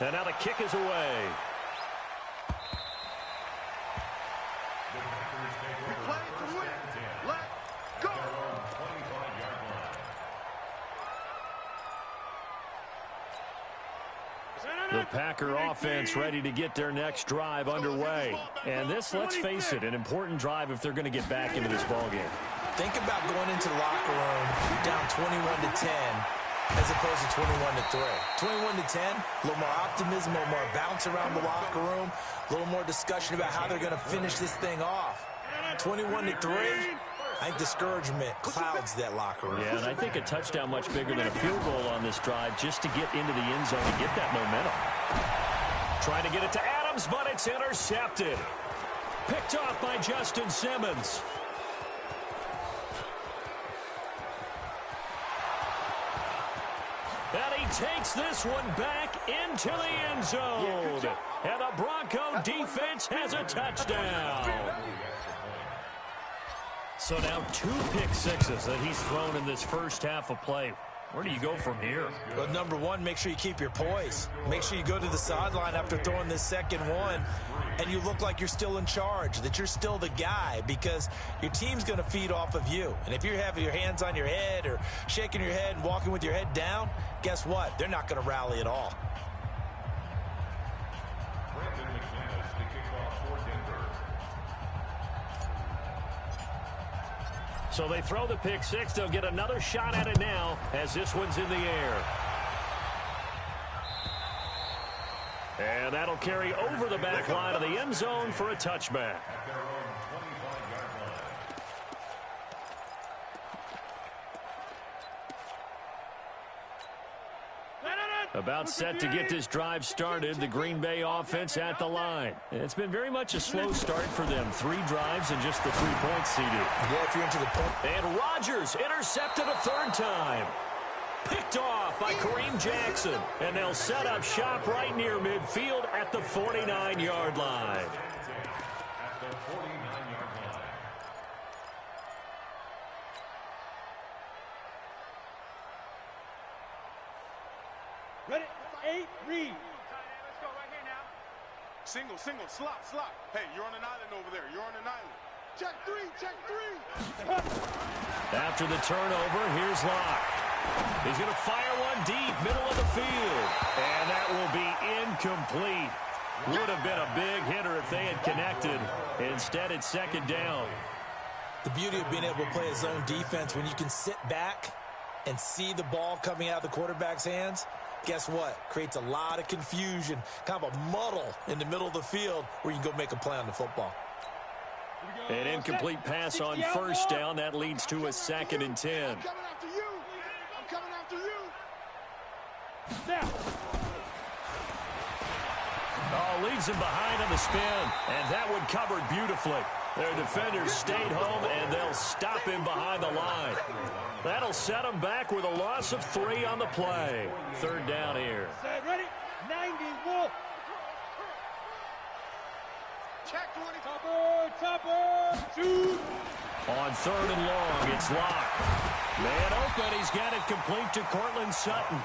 And now the kick is away. The Packer offense ready to get their next drive underway. And this, let's face it, an important drive if they're going to get back into this ballgame. Think about going into the locker room down 21-10 as opposed to 21-3. 21-10, a little more optimism, a little more bounce around the locker room, a little more discussion about how they're going to finish this thing off. 21-3. I think discouragement clouds that locker room. Yeah, and I think a touchdown much bigger than a field goal on this drive just to get into the end zone and get that momentum. Trying to get it to Adams, but it's intercepted. Picked off by Justin Simmons. And he takes this one back into the end zone. And the Bronco defense has a touchdown. So now 2 pick sixes that he's thrown in this first half of play. Where do you go from here? Well, number one, make sure you keep your poise. Make sure you go to the sideline after throwing this second one, and you look like you're still in charge, that you're still the guy, because your team's going to feed off of you. And if you're having your hands on your head or shaking your head and walking with your head down, guess what? They're not going to rally at all. So they throw the pick six. They'll get another shot at it now as this one's in the air. And that'll carry over the back line of the end zone for a touchback. About set to get this drive started, the Green Bay offense at the line. It's been very much a slow start for them. 3 drives and just the 3 points seeded. Yeah, if you're into the point. And Rodgers intercepted a 3rd time. Picked off by Kareem Jackson. And they'll set up shop right near midfield at the 49-yard line. Ready? 8, read. Let's go right here now. Single, slot. Hey, you're on an island over there. You're on an island. Check 3. After the turnover, here's Locke. He's going to fire one deep, middle of the field. And that will be incomplete. Would have been a big hitter if they had connected. Instead, it's 2nd down. The beauty of being able to play a zone defense when you can sit back and see the ball coming out of the quarterback's hands. Guess what? Creates a lot of confusion, kind of a muddle in the middle of the field where you can go make a play on the football. An incomplete pass on 1st down. That leads to a 2nd and 10. I'm coming after you. Now. Oh, leads him behind on the spin. And that one covered beautifully. Their defenders stayed home, and they'll stop him behind the line. That'll set him back with a loss of 3 on the play. 3rd down here. Set, ready? 90, Wolf. Check 20. Topper, shoot. On 3rd and long, it's Locke. Man open, he's got it complete to Cortland Sutton.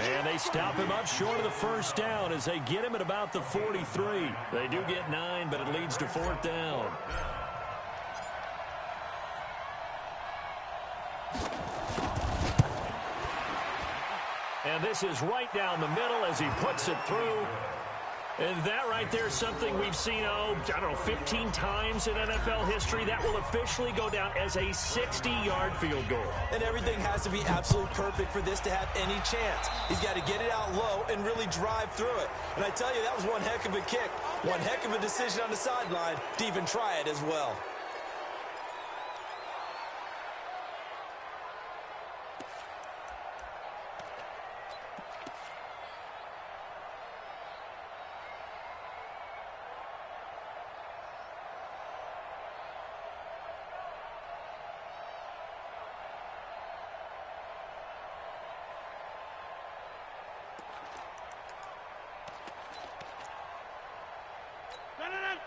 And they stop him up short of the 1st down as they get him at about the 43. They do get 9, but it leads to 4th down. And this is right down the middle as he puts it through. And that right there is something we've seen, I don't know, 15 times in NFL history. That will officially go down as a 60-yard field goal. And everything has to be absolutely perfect for this to have any chance. He's got to get it out low and really drive through it. And I tell you, that was one heck of a kick. One heck of a decision on the sideline to even try it as well.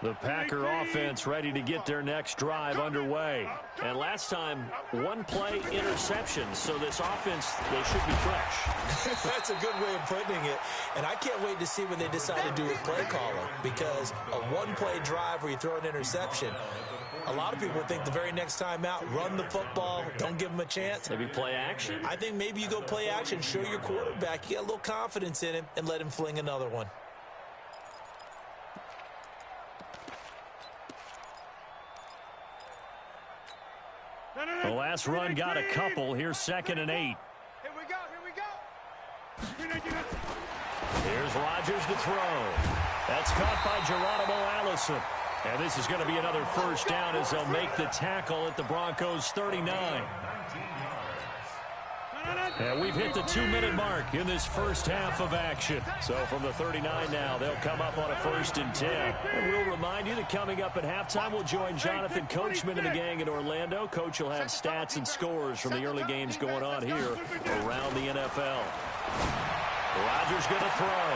The Packer offense ready to get their next drive underway. And last time, one play interception. So this offense, they should be fresh. That's a good way of putting it. And I can't wait to see when they decide to do with play calling. Because a one-play drive where you throw an interception, a lot of people think the very next time out, run the football, don't give them a chance. Maybe play action? I think maybe you go play action, show your quarterback, you get a little confidence in him, and let him fling another one. The last run got a couple. Here's 2nd and 8. Here we go. Here's Rodgers to throw. That's caught by Geronimo Allison. And this is going to be another first down as they'll make the tackle at the Broncos' 39. And we've hit the 2-minute mark in this first half of action. So from the 39 now, they'll come up on a 1st and 10. And we'll remind you that coming up at halftime, we'll join Jonathan Coachman and the gang in Orlando. Coach will have stats and scores from the early games going on here around the NFL. Rodgers going to throw.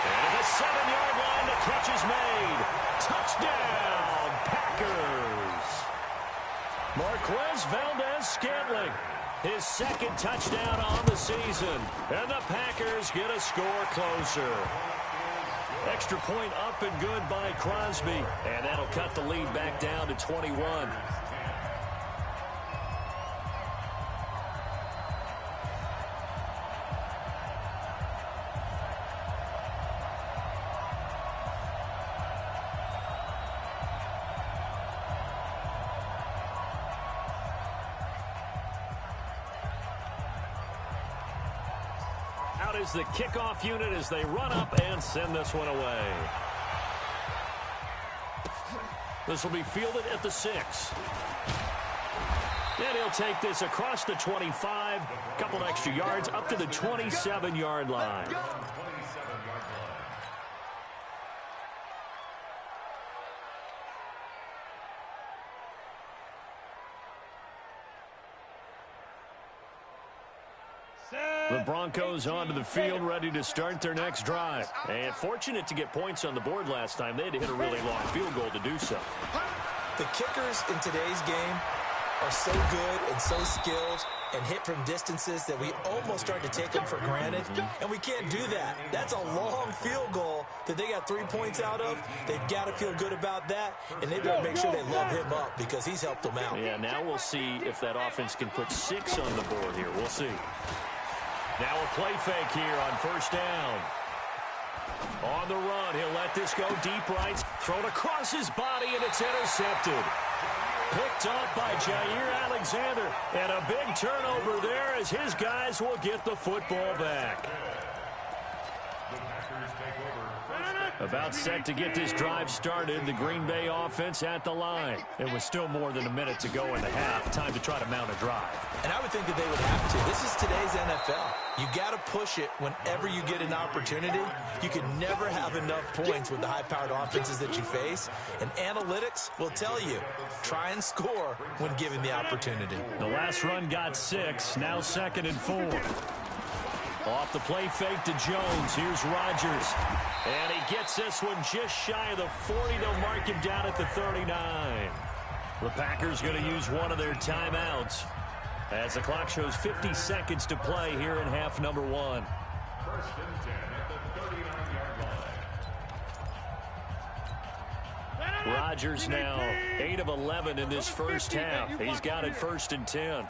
And at the 7-yard line, the catch is made. Touchdown, Packers. Marquez Valdez-Scantling. His 2nd touchdown on the season. And the Packers get a score closer. Extra point up and good by Crosby. And that'll cut the lead back down to 21. Is the kickoff unit as they run up and send this one away. This will be fielded at the 6. And he'll take this across the 25, couple extra yards up to the 27-yard line. The Broncos onto the field, ready to start their next drive. And fortunate to get points on the board last time. They had to hit a really long field goal to do so. The kickers in today's game are so good and so skilled and hit from distances that we almost start to take them for granted. And we can't do that. That's a long field goal that they got 3 points out of. They've got to feel good about that. And they better make sure they love him up because he's helped them out. Yeah, now we'll see if that offense can put 6 on the board here. We'll see. Now a play fake here on 1st down. On the run, he'll let this go deep right. Thrown across his body, and it's intercepted. Picked off by Jair Alexander. And a big turnover there as his guys will get the football back. About set to get this drive started. The Green Bay offense at the line. It was still more than a minute to go in the half. Time to try to mount a drive. And I would think that they would have to. This is today's NFL. You got to push it whenever you get an opportunity. You can never have enough points with the high-powered offenses that you face. And analytics will tell you, try and score when given the opportunity. The last run got 6. Now 2nd and 4. Off the play fake to Jones. Here's Rodgers. And he gets this one just shy of the 40. They'll mark him down at the 39. The Packers going to use one of their timeouts as the clock shows 50 seconds to play here in half number 1. 1st and 10 at the 39-yard line. Rodgers now 8 of 11 in this first half. He's got it 1st and 10.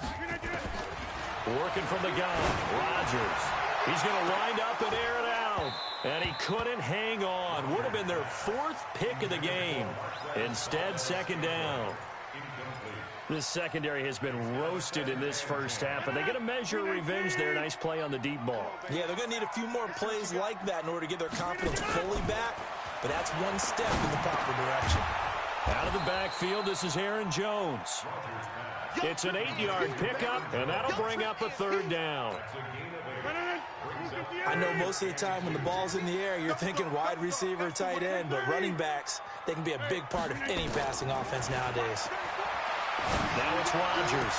Working from the gun. Rodgers. He's going to wind up and air it out. And he couldn't hang on. Would have been their 4th pick of the game. Instead, 2nd down. This secondary has been roasted in this first half, but they get a measure of revenge there. Nice play on the deep ball. Yeah, they're going to need a few more plays like that in order to get their confidence fully back, but that's one step in the proper direction. Out of the backfield, this is Aaron Jones. It's an 8-yard pickup, and that'll bring up a 3rd down. I know most of the time when the ball's in the air, you're thinking wide receiver, tight end, but running backs, they can be a big part of any passing offense nowadays. Now it's Rodgers.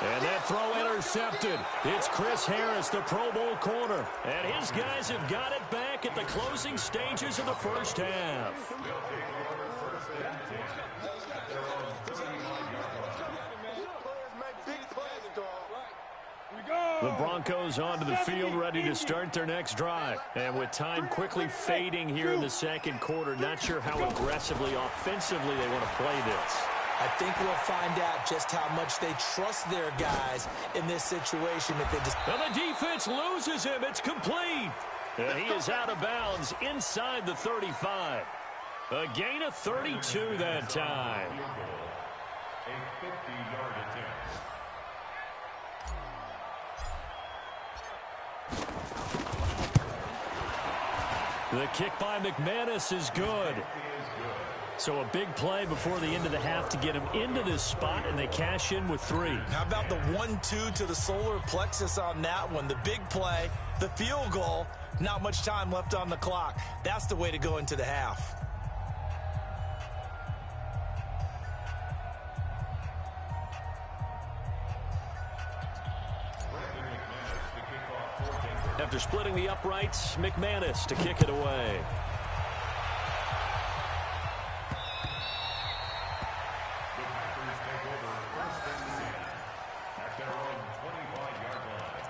And that throw intercepted. It's Chris Harris, the Pro Bowl corner. And his guys have got it back at the closing stages of the first half. The Broncos onto the field, ready to start their next drive. And with time quickly fading here in the second quarter, not sure how aggressively, offensively they want to play this. I think we'll find out just how much they trust their guys in this situation. If they just... Well, the defense loses him. It's complete. And he is out of bounds inside the 35. A gain of 32 that time. A 50-yard attempt. The kick by McManus is good. So a big play before the end of the half to get him into this spot, and they cash in with 3. How about the 1-2 to the solar plexus on that one? The big play, the field goal, not much time left on the clock. That's the way to go into the half. After splitting the uprights, McManus to kick it away. The Packers take over first and 10 at their own 25-yard line.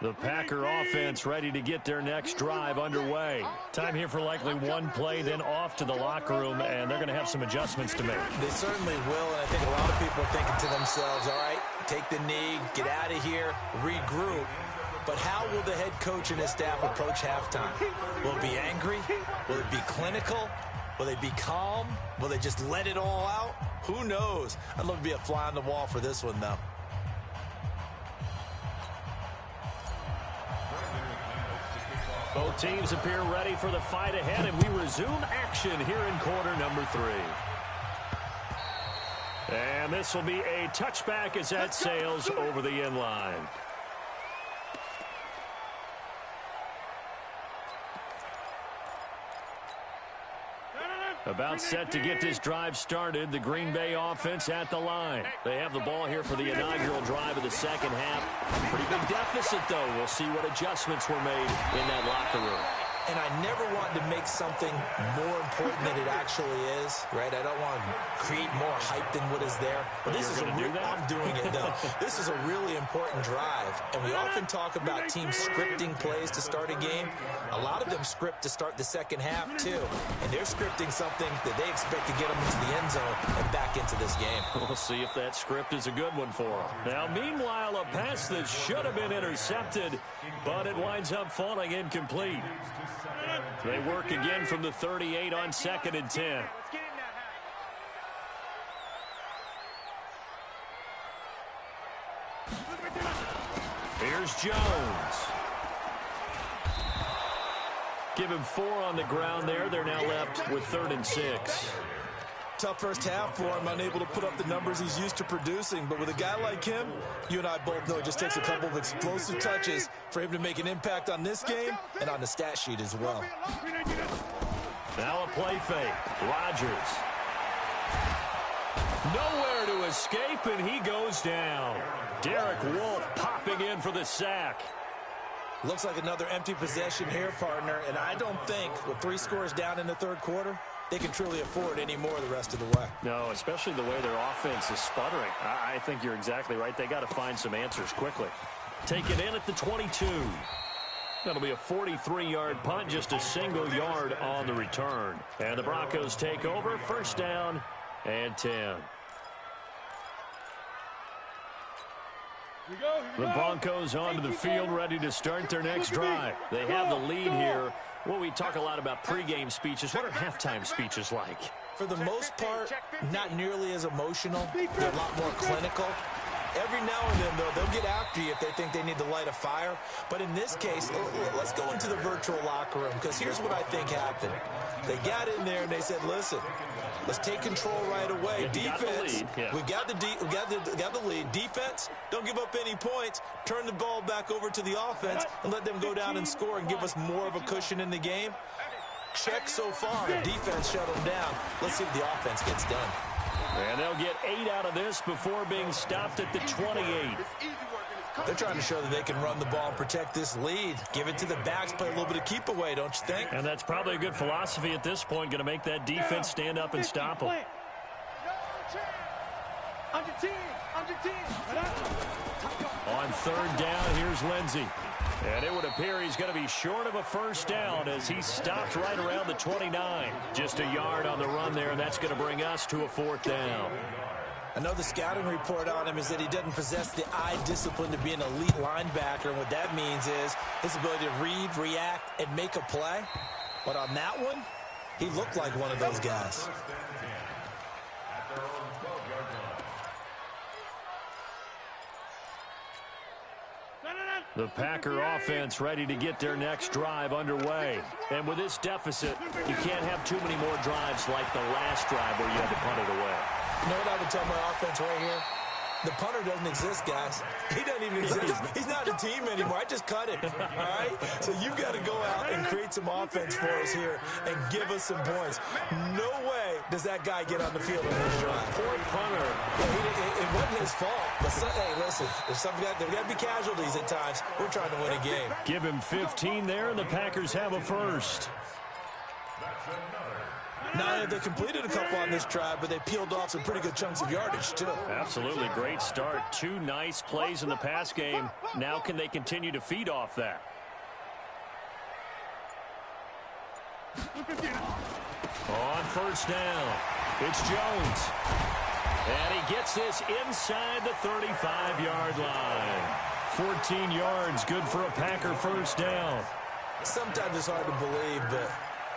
The Packer offense ready to get their next drive underway. Time here for likely one play, then off to the locker room, and they're going to have some adjustments to make. They certainly will, and I think a lot of people are thinking to themselves, all right, take the knee, get out of here, regroup. But how will the head coach and his staff approach halftime? Will it be angry? Will it be clinical? Will they be calm? Will they just let it all out? Who knows? I'd love to be a fly on the wall for this one, though. Both teams appear ready for the fight ahead, and we resume action here in quarter number 3. And this will be a touchback as that sails over the end line. About set to get this drive started. The Green Bay offense at the line. They have the ball here for the inaugural drive of the second half. Pretty big deficit, though. We'll see what adjustments were made in that locker room. And I never want to make something more important than it actually is, right? I don't want to create more hype than what is there. But this is I'm doing it, though. This is a really important drive. And we often talk about teams scripting plays to start a game. A lot of them script to start the second half, too. And they're scripting something that they expect to get them into the end zone and back into this game. We'll see if that script is a good one for them. Now, meanwhile, a pass that should have been intercepted, but it winds up falling incomplete. They work again from the 38 on 2nd and 10. Here's Jones. Give him 4 on the ground there. They're now left with 3rd and 6. Tough first half for him, unable to put up the numbers he's used to producing. But with a guy like him, you and I both know it just takes a couple of explosive touches for him to make an impact on this game and on the stat sheet as well. Now a play fake. Rodgers. Nowhere to escape, and he goes down. Derek Wolfe popping in for the sack. Looks like another empty possession here, partner, and I don't think with 3 scores down in the third quarter, they can truly afford any more the rest of the way. No, especially the way their offense is sputtering. I think you're exactly right. They got to find some answers quickly. Take it in at the 22. That'll be a 43-yard punt, just a single yard on the return. And the Broncos take over, first down and 10. The Broncos onto the field, ready to start their next drive. They have the lead here. Well, we talk a lot about pregame speeches. What are halftime speeches like? For the most part, not nearly as emotional. They're a lot more clinical. Every now and then, though, they'll get after you if they think they need to light a fire. But in this case, let's go into the virtual locker room, because here's what I think happened. They got in there and they said, listen, let's take control right away. Defense, we got the lead. Defense, don't give up any points. Turn the ball back over to the offense and let them go down and score and give us more of a cushion in the game. Check so far. Defense shut them down. Let's see what the offense gets done. And they'll get 8 out of this before being stopped at the 28. They're trying to show that they can run the ball and protect this lead. Give it to the backs, play a little bit of keep away, don't you think? And that's probably a good philosophy at this point, going to make that defense stand up and stop them. On third down, here's Lindsey. And it would appear he's going to be short of a first down as he stopped right around the 29. Just a yard on the run there, and that's going to bring us to a fourth down. I know the scouting report on him is that he doesn't possess the eye discipline to be an elite linebacker, and what that means is his ability to read, react, and make a play. But on that one, he looked like one of those guys. The Packer offense ready to get their next drive underway. And with this deficit, you can't have too many more drives like the last drive where you had to punt it away. You know what I would tell my offense right here? The punter doesn't exist, guys. He doesn't even exist. He's not a team anymore. I just cut him, all right? So you've got to go out and create some offense for us here and give us some points. No way does that guy get on the field in this drive. Poor punter. It wasn't his fault. But hey, listen, there's got to be casualties at times. We're trying to win a game. Give him 15 there, and the Packers have a first. Now, they completed a couple on this drive, but they peeled off some pretty good chunks of yardage, too. Absolutely. Great start. 2 nice plays in the pass game. Now can they continue to feed off that? On first down, it's Jones. And he gets this inside the 35-yard line. 14 yards, good for a Packer first down. Sometimes it's hard to believe, but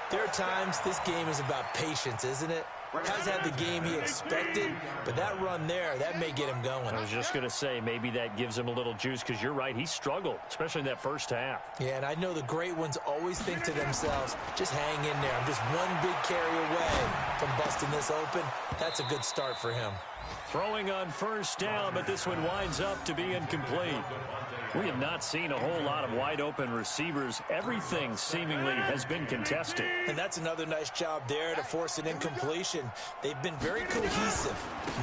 there are times this game is about patience, isn't it? Hasn't had the game he expected, but that run there, that may get him going. I was just going to say, maybe that gives him a little juice, because you're right, he struggled, especially in that first half. Yeah, and I know the great ones always think to themselves, just hang in there. I'm just one big carry away from busting this open. That's a good start for him. Throwing on first down, but this one winds up to be incomplete. We have not seen a whole lot of wide-open receivers. Everything seemingly has been contested. And that's another nice job there to force an incompletion. They've been very cohesive,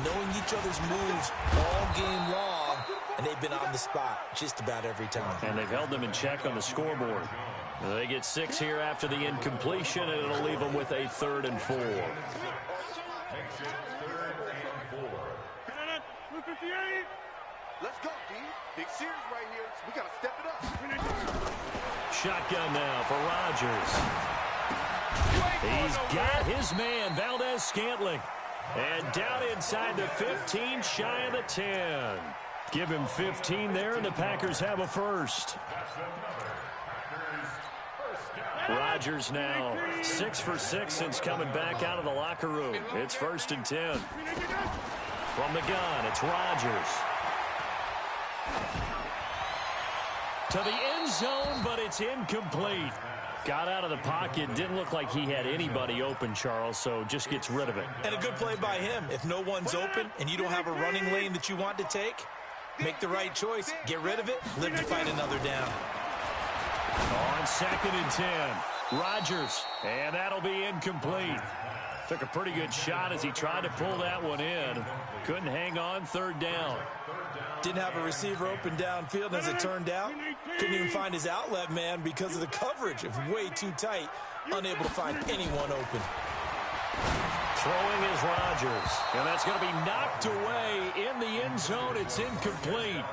knowing each other's moves all game long, and they've been on the spot just about every time. And they've held them in check on the scoreboard. They get 6 here after the incompletion, and it'll leave them with a 3rd and 4. Let's go, D. Big series right here. We got to step it up. Shotgun now for Rodgers. He's got his man, Valdez-Scantling. And down inside the 15, shy of the 10. Give him 15 there, and the Packers have a first. Rodgers now 6 for 6 since coming back out of the locker room. It's 1st and 10. From the gun, it's Rodgers. To the end zone, but it's incomplete. Got out of the pocket. Didn't look like he had anybody open, Charles, so just gets rid of it. And a good play by him. If no one's open and you don't have a running lane that you want to take, make the right choice. Get rid of it. Live to fight another down. On 2nd and 10. Rodgers, and that'll be incomplete. Took a pretty good shot as he tried to pull that one in. Couldn't hang on, third down. Didn't have a receiver open downfield, as it turned out. Couldn't even find his outlet man because of the coverage. It was way too tight. Unable to find anyone open. Throwing is Rodgers, and that's going to be knocked away in the end zone. It's incomplete.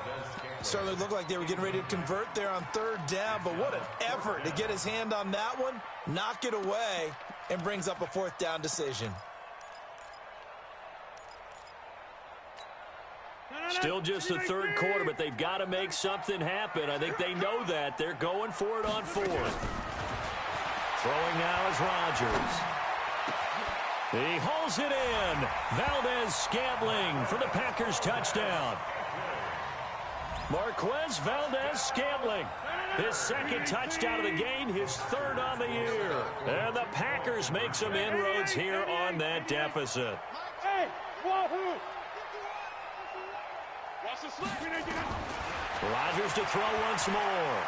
Certainly looked like they were getting ready to convert there on third down, but what an effort to get his hand on that one, knock it away, and brings up a fourth down decision. Still just the third quarter, but they've got to make something happen. I think they know that. They're going for it on fourth. Throwing now is Rodgers. He hauls it in. Valdez-Scantling for the Packers touchdown. Marquez Valdez-Scantling, his second touchdown of the game, his third on the year. And the Packers make some inroads here on that deficit. Hey, Wahoo! Rodgers to throw once more.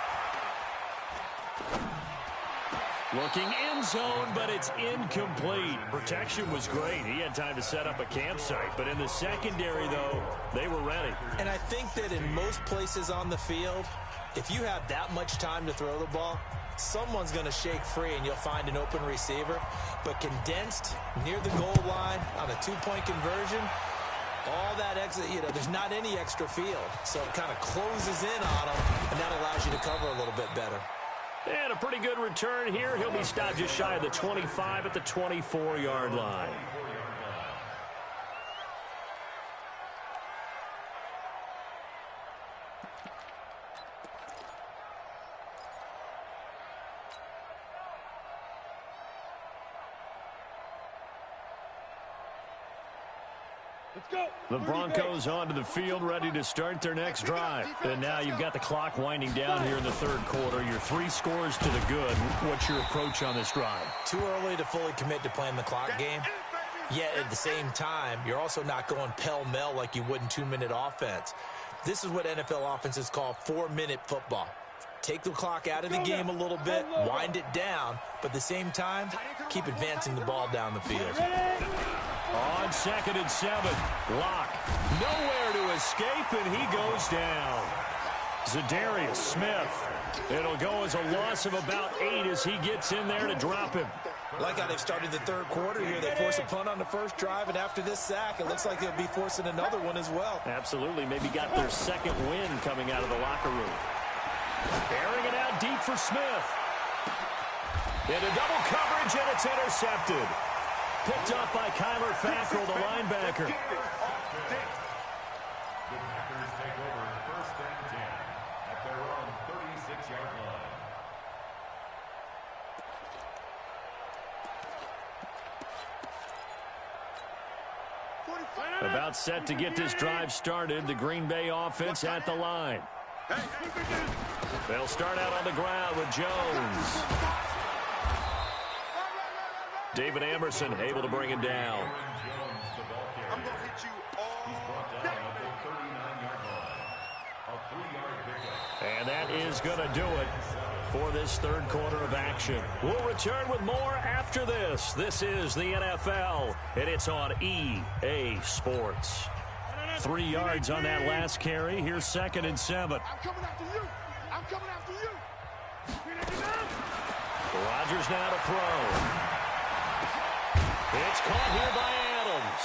Looking end zone, but it's incomplete. Protection was great. He had time to set up a campsite, but in the secondary, though, they were ready. And I think that in most places on the field, if you have that much time to throw the ball, someone's going to shake free and you'll find an open receiver. But condensed near the goal line on a two-point conversion, all that extra, there's not any extra field. So it kind of closes in on them, and that allows you to cover a little bit better. And a pretty good return here. He'll be stopped just shy of the 25 at the 24-yard line. The Broncos onto the field, ready to start their next drive. And now you've got the clock winding down here in the third quarter. You're 3 scores to the good. What's your approach on this drive? Too early to fully commit to playing the clock game. Yet at the same time, you're also not going pell-mell like you would in 2-minute offense. This is what NFL offenses call 4-minute football. Take the clock out of the game a little bit, wind it down, but at the same time, keep advancing the ball down the field. On 2nd and 7, Locke nowhere to escape, and he goes down. Zadarius Smith. It'll go as a loss of about 8 as he gets in there to drop him. Like how they've started the third quarter here. They force a punt on the first drive, and after this sack, it looks like they'll be forcing another one as well. Absolutely. Maybe got their second win coming out of the locker room. Airing it out deep for Smith. Into double coverage, and it's intercepted. Picked up by Kyler Fackrell, the linebacker. The Packers take over 1st and 10 at their own 36-yard line. About set to get this drive started. The Green Bay offense at the line. They'll start out on the ground with Jones. David Amerson able to bring him down. I'm going to hit you all day. And that is going to do it for this third quarter of action. We'll return with more after this. This is the NFL, and it's on EA Sports. 3 yards on that last carry. Here's 2nd and 7. I'm coming after you. I'm coming after you. Rodgers now to throw. It's caught here by Adams.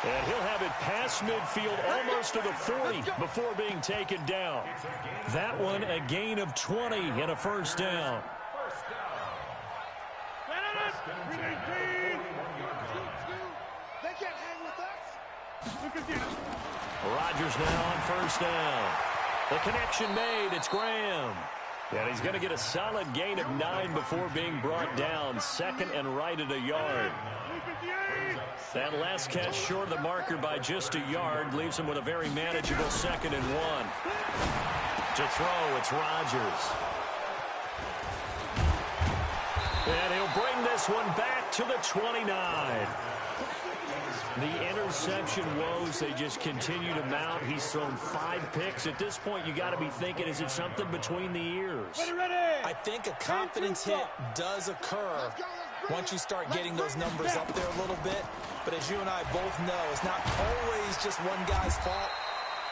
And he'll have it past midfield almost to the 40 before being taken down. That one a gain of 20 and a first down. They can't hang with us. Rodgers now on first down. The connection made. It's Graham. And he's going to get a solid gain of 9 before being brought down. 2nd and right at a yard. That last catch short of the marker by just a yard leaves him with a very manageable 2nd and 1. To throw, it's Rodgers. And he'll bring this one back to the 29. The interception woes, they just continue to mount. He's thrown 5 picks. At this point, you got to be thinking, is it something between the ears? Ready. I think a confidence hit does occur once you start getting those numbers up there a little bit. But as you and I both know, it's not always just one guy's fault.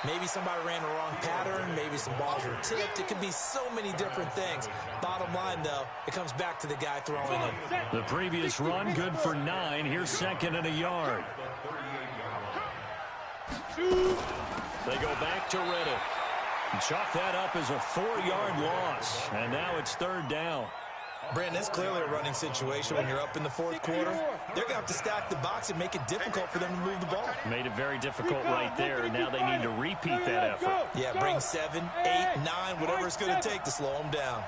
Maybe somebody ran the wrong pattern. Maybe some balls were tipped. It could be so many different things. Bottom line, though, it comes back to the guy throwing it. The previous run, good for 9. Here's 2nd and a yard. They go back to Riddick. Chalk that up as a 4-yard loss. And now it's 3rd down. Brandon, it's clearly a running situation when you're up in the 4th quarter. They're going to have to stack the box and make it difficult for them to move the ball. Made it very difficult right there. Now they need to repeat that effort. Yeah, bring 7, 8, 9, whatever it's going to take to slow them down.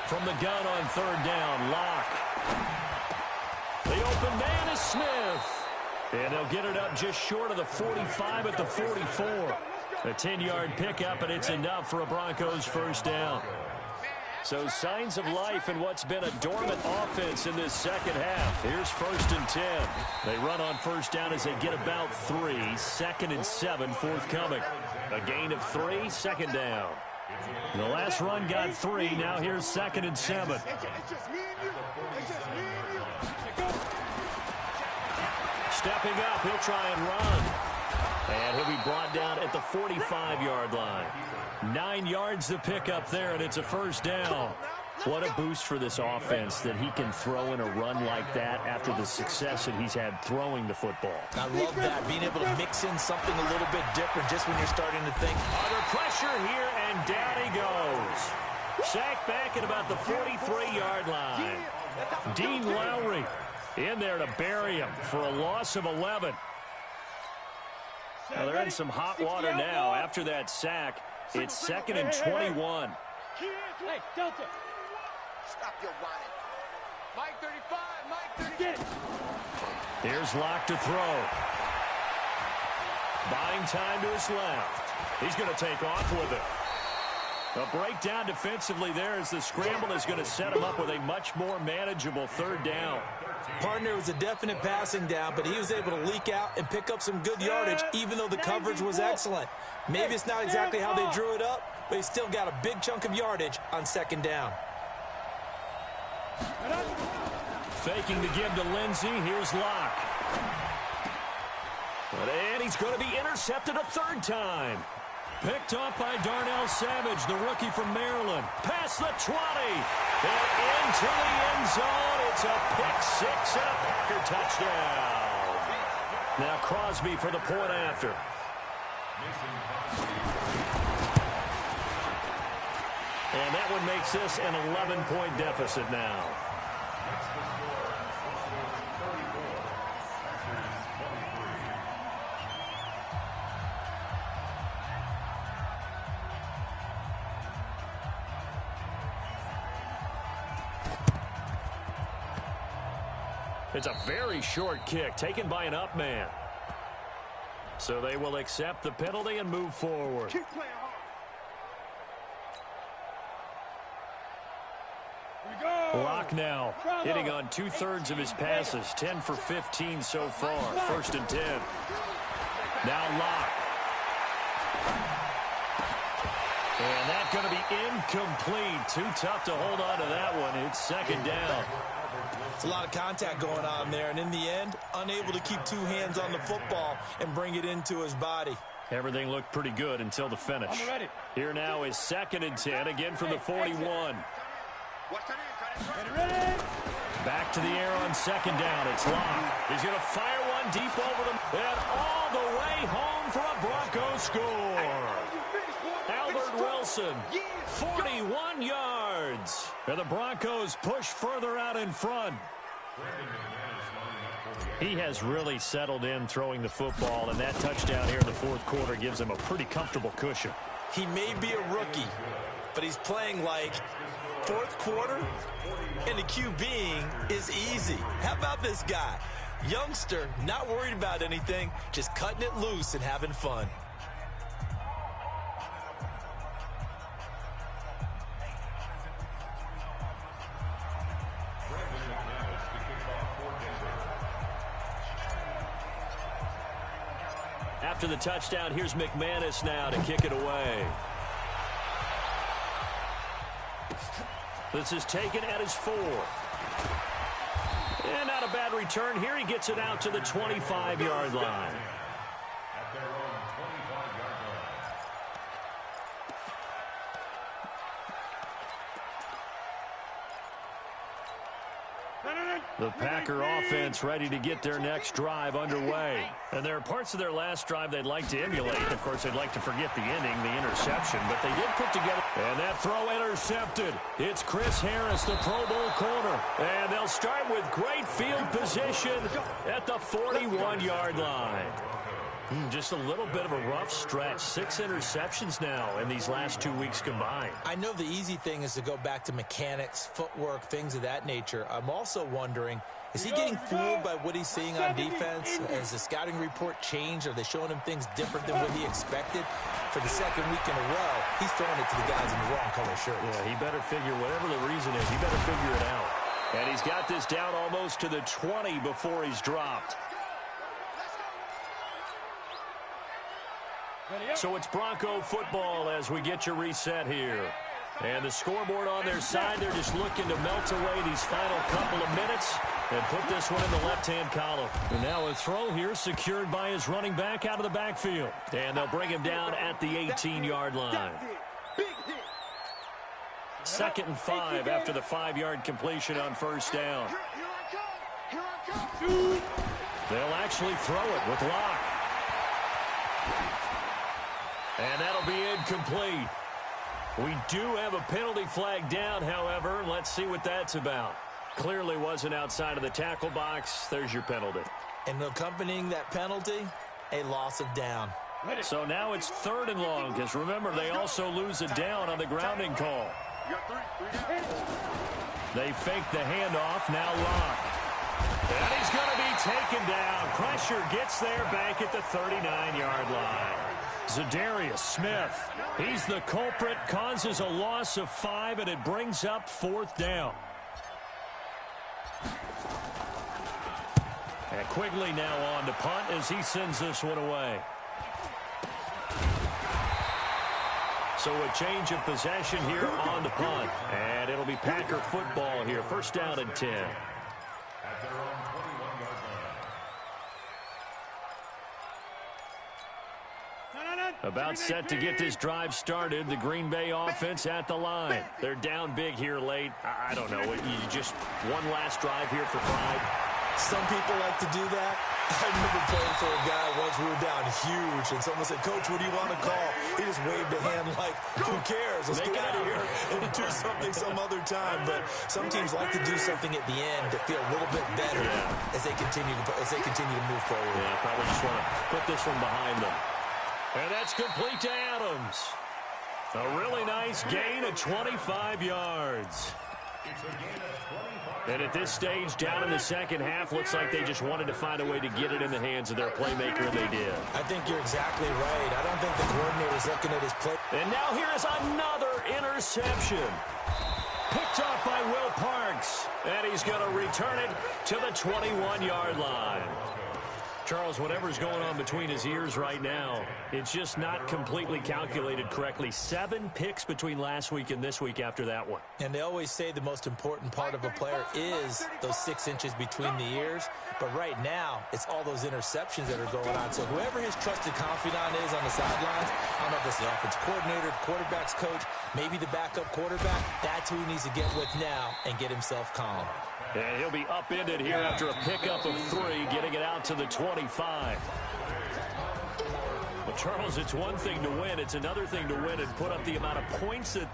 From the gun on 3rd down, Locke. The open man is Smith. And they'll get it up just short of the 45 at the 44. A 10-yard pickup, and it's enough for a Broncos 1st down. So signs of life in what's been a dormant offense in this second half. Here's 1st and 10. They run on 1st down as they get about 3. 2nd and 7 forthcoming. A gain of 3, 2nd down. The last run got 3. Now here's 2nd and 7. Stepping up, he'll try and run. And he'll be brought down at the 45-yard line. 9 yards to pick up there, and it's a 1st down. What a boost for this offense that he can throw in a run like that after the success that he's had throwing the football. I love that, being able to mix in something a little bit different just when you're starting to think. Under pressure here, and down he goes. Sacked back at about the 43-yard line. Dean Lowry in there to bury him for a loss of 11. Now they're in some hot water now after that sack. It's 2nd and 21. Hey, Delta. Stop your whining. Mike 35, Mike 30. Here's Locke to throw. Buying time to his left. He's going to take off with it. A breakdown defensively there as the scramble is going to set him up with a much more manageable 3rd down. Partner was a definite passing down, but he was able to leak out and pick up some good yardage, even though the coverage was excellent. Maybe it's not exactly how they drew it up, but he still got a big chunk of yardage on 2nd down. Faking the give to Lindsey. Here's Locke. And he's going to be intercepted a 3rd time. Picked off by Darnell Savage, the rookie from Maryland. Past the 20. And into the end zone. It's a pick-6 and a Packer touchdown. Now Crosby for the point after. And that one makes this an 11-point deficit now. It's a very short kick taken by an up man. So they will accept the penalty and move forward. Keep playing hard. Locke now hitting on 2/3 of his passes. 10 for 15 so far. 1st and 10. Now Locke. And that's going to be incomplete. Too tough to hold on to that one. It's 2nd down. It's a lot of contact going on there, and in the end, unable to keep 2 hands on the football and bring it into his body. Everything looked pretty good until the finish. Here now is 2nd and 10, again from the 41. Back to the air on 2nd down. It's Locke. He's going to fire one deep over them, and all the way home for a Broncos score. Albert Wilson, 41 yards. And the Broncos push further out in front. He has really settled in throwing the football, and that touchdown here in the 4th quarter gives him a pretty comfortable cushion. He may be a rookie, but he's playing like 4th quarter, and the QBing is easy. How about this guy? Youngster, not worried about anything, just cutting it loose and having fun. After the touchdown, here's McManus now to kick it away. This is taken at his 4. And not a bad return here. He gets it out to the 25-yard line. At their own 25-yard line. The Packer offense ready to get their next drive underway. And there are parts of their last drive they'd like to emulate. Of course, they'd like to forget the ending, the interception, but they did put together. And that throw intercepted. It's Chris Harris, the Pro Bowl corner. And they'll start with great field position at the 41-yard line. Just a little bit of a rough stretch. 6 interceptions now in these last 2 weeks combined. I know the easy thing is to go back to mechanics, footwork, things of that nature. I'm also wondering, is he getting fooled by what he's seeing on defense? Has the scouting report changed? Are they showing him things different than what he expected? For the second week in a row, he's throwing it to the guys in the wrong color shirts. Yeah, he better figure, whatever the reason is, he better figure it out. And he's got this down almost to the 20 before he's dropped. So it's Bronco football as we get you reset here. And the scoreboard on their side, they're just looking to melt away these final couple of minutes and put this one in the left-hand column. And now a throw here secured by his running back out of the backfield. And they'll bring him down at the 18-yard line. 2nd and 5 after the 5-yard completion on first down. They'll actually throw it with Locke. And that'll be incomplete. We do have a penalty flag down, however. Let's see what that's about. Clearly wasn't outside of the tackle box. There's your penalty. And accompanying that penalty, a loss of down. So now it's 3rd and long, because remember, they also lose a down on the grounding call. They fake the handoff, now Locke. And he's going to be taken down. Pressure gets there back at the 39-yard line. Zadarius Smith, he's the culprit, causes a loss of 5, and it brings up 4th down. And Quigley now on to punt as he sends this one away. So a change of possession here on the punt. And it'll be Packer football here. 1st down and 10. At their own 21-yard line. About set to get this drive started. The Green Bay offense at the line. They're down big here late. I don't know. You just one last drive here for pride. Some people like to do that. I remember playing for a guy once. We were down huge, and someone said, "Coach, what do you want to call?" He just waved a hand like, "Who cares? Let's get out of here and do something some other time." But some teams like to do something at the end to feel a little bit better as they continue to move forward. Yeah, probably just want to put this one behind them. And that's complete to Adams. A really nice gain of 25 yards. And at this stage, down in the second half, looks like they just wanted to find a way to get it in the hands of their playmaker, and they did. I think you're exactly right. I don't think the coordinator's looking at his play. And now here's another interception. Picked up by Will Parks. And he's going to return it to the 21-yard line. Charles, whatever's going on between his ears right now, it's just not completely calculated correctly. 7 picks between last week and this week after that one. And they always say the most important part of a player is those 6 inches between the ears. But right now, it's all those interceptions that are going on. So whoever his trusted confidant is on the sidelines, I don't know if it's the offensive coordinator, the quarterback's coach, maybe the backup quarterback, that's who he needs to get with now and get himself calm. And he'll be upended here after a pickup of 3, getting it out to the 25. Well, Charles, it's one thing to win. It's another thing to win and put up the amount of points that